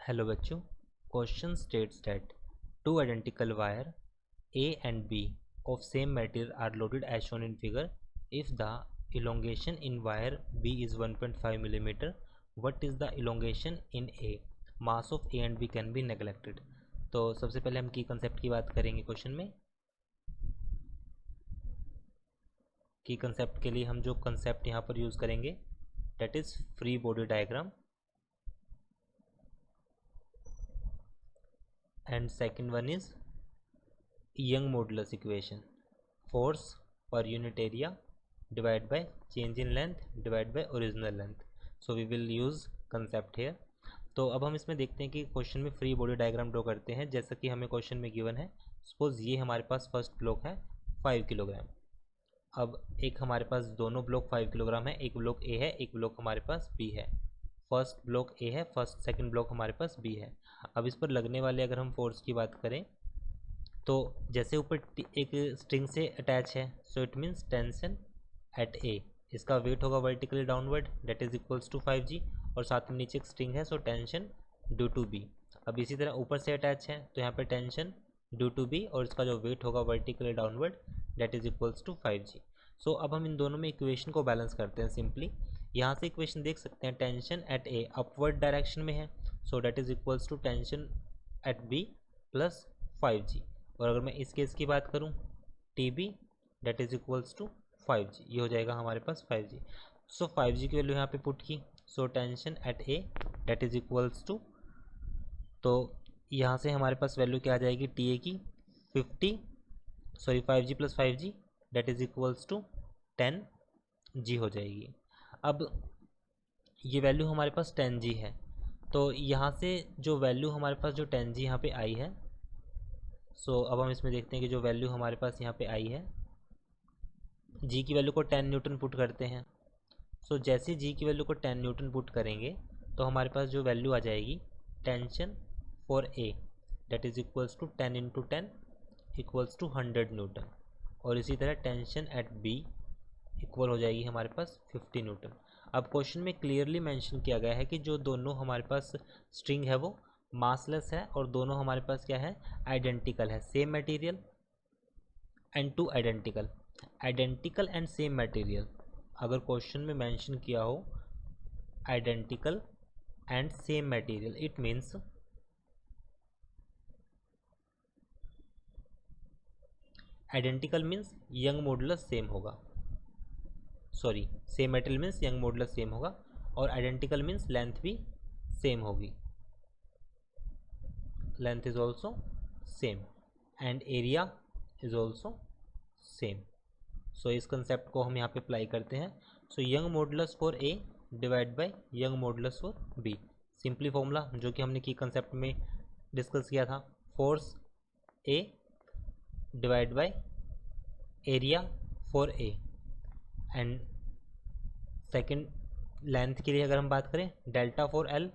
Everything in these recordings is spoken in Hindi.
हेलो बच्चों, question states that two identical wire A and B of same material are loaded as shown in figure. If the elongation in wire B is 1.5 mm, what is the elongation in A? Mass of A and B can be neglected. तो सबसे पहले हम की कंसेप्ट की बात करेंगे क्वेश्चन में। की कंसेप्ट के लिए हम जो कंसेप्ट यहाँ पर यूज़ करेंगे that is free body diagram, and second one is Young modulus equation, force per unit area divided by change in length divided by original length. So we will use concept here. तो अब हम इसमें देखते हैं कि क्वेश्चन में फ्री बॉडी डायग्राम ड्रॉ करते हैं। जैसा कि हमें क्वेश्चन में गिवन है, सपोज ये हमारे पास फर्स्ट ब्लॉक है 5 किलोग्राम। अब एक हमारे पास दोनों ब्लॉक 5 किलोग्राम है, एक ब्लॉक ए है, एक ब्लॉक हमारे पास बी है। फर्स्ट ब्लॉक ए है, फर्स्ट सेकंड ब्लॉक हमारे पास बी है। अब इस पर लगने वाले अगर हम फोर्स की बात करें तो जैसे ऊपर एक स्ट्रिंग से अटैच है, so it means tension at A, इसका वेट होगा vertically downward that is equals to 5G, और साथ में नीचे एक स्ट्रिंग है, so tension due to B. अब इसी तरह ऊपर से अटैच है तो यहाँ पे टेंशन ड्यू टू बी और इसका जो वेट होगा vertically downward that is equals to 5G। So अब हम इन दोनों में इक्वेशन को बैलेंस करते हैं सिंपली। यहाँ से इक्वेशन देख सकते हैं, tension at A upward direction में है, so that is equals to tension at B plus 5G। और अगर मैं इस केस की बात करूँ T B that is equals to 5G, ये हो जाएगा हमारे पास 5G। सो 5G की वैल्यू यहाँ पे पुट की, so tension at A that is equals to, तो यहाँ से हमारे पास वैल्यू क्या आ जाएगी टी ए की 5G plus 5G that is equals to 10G हो जाएगी। अब ये वैल्यू हमारे पास 10G है, तो यहाँ से जो वैल्यू हमारे पास जो 10G यहाँ पे आई है, सो अब हम इसमें देखते हैं कि जो वैल्यू हमारे पास यहाँ पे आई है, जी की वैल्यू को 10 न्यूटन पुट करते हैं। सो जैसे जी की वैल्यू को 10 न्यूटन पुट करेंगे तो हमारे पास जो वैल्यू आ जाएगी tension for A that is equals to 10 into 10 equals to 100 newton, और इसी तरह टेंशन एट बी इक्वल हो जाएगी हमारे पास 50 न्यूटन। अब क्वेश्चन में क्लियरली मेंशन किया गया है कि जो दोनों हमारे पास स्ट्रिंग है वो मासलेस है और दोनों हमारे पास क्या है, आइडेंटिकल है, same material and two identical, identical and same material. अगर क्वेश्चन में मेंशन किया हो identical and same material, it means identical means Young modulus same होगा, sorry same material means Young modulus same होगा, और आइडेंटिकल मीन्स लेंथ भी सेम होगी, length is also same and area is also same. So इस कंसेप्ट को हम यहाँ पे अप्लाई करते हैं। So Young modulus for A divide by Young modulus for B, simply formula जो कि हमने की कंसेप्ट में डिस्कस किया था, force A divide by area for A, and second length के लिए अगर हम बात करें डेल्टा फॉर एल,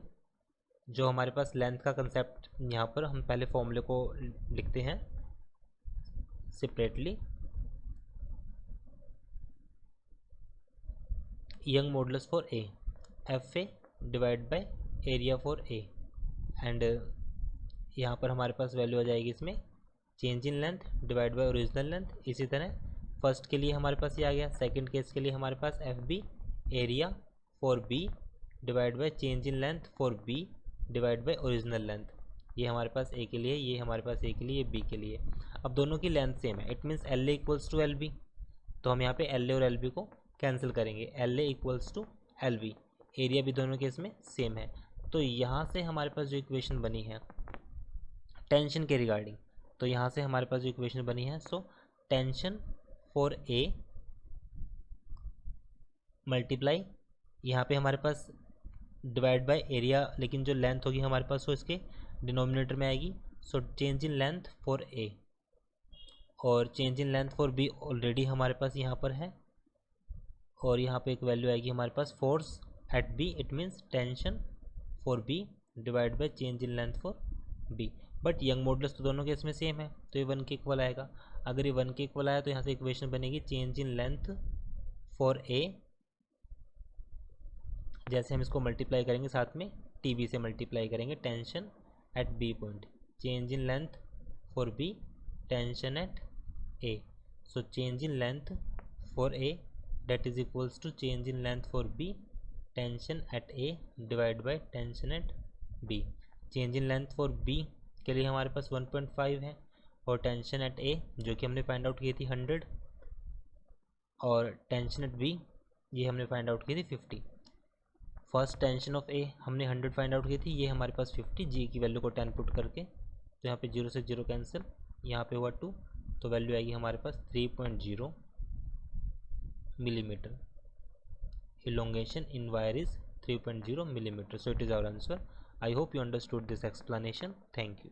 जो हमारे पास लेंथ का कंसेप्ट यहाँ पर हम पहले फॉर्मूले को लिखते हैं separately, young modulus for A F A divide by area for A, and यहाँ पर हमारे पास वैल्यू आ जाएगी इसमें change in length divide by original length. इसी तरह फर्स्ट के लिए हमारे पास ये आ गया, सेकंड केस के लिए हमारे पास F B area for B divide by change in length for B divide by original length, ये हमारे पास ए के लिए, ये हमारे पास ए के लिए, ये बी के लिए। अब दोनों की लेंथ सेम है, it means L A equals to L B, तो हम यहाँ पे एल ए और एल बी को कैंसिल करेंगे, L A equals to L B, area भी दोनों केस में सेम है। तो यहाँ से हमारे पास जो इक्वेशन बनी है टेंशन के रिगार्डिंग, तो यहाँ से हमारे पास जो इक्वेशन बनी है, so tension for A multiply यहाँ पे हमारे पास डिवाइड बाय एरिया, लेकिन जो लेंथ होगी हमारे पास वो इसके डिनोमिनेटर में आएगी, so change in length for A, और change in length for B already हमारे पास यहाँ पर है, और यहाँ पे एक वैल्यू आएगी हमारे पास force at B, it means tension for B divide by change in length for B. But Young modulus तो दोनों के इसमें सेम है, तो ये 1 के इक्वल आएगा। अगर ये 1 के इक्वल आया तो यहाँ से इक्वेशन बनेगी चेंज इन लेंथ फॉर ए, जैसे हम इसको मल्टीप्लाई करेंगे साथ में TB से मल्टीप्लाई करेंगे tension eight B point, change in length for B, tension eight A. So change in length for A that is equals to change in length for B, tension at A divided by tension at B. Change in length for B के लिए हमारे पास 1.5 है और टेंशन एट A जो कि हमने फाइंड आउट की थी 100 और टेंशन एट B ये हमने फाइंड आउट की थी 50. फर्स्ट टेंशन ऑफ A हमने 100 फाइंड आउट की थी, ये हमारे पास 50, G की वैल्यू को 10 पुट करके तो यहाँ पे 0 से 0 कैंसिल, यहाँ पे हुआ 2 तो वैल्यू आएगी हमारे पास 3.0 millimeter. Elongation in wire is 3.0 millimeter. So it is our answer. I hope you understood this explanation. Thank you.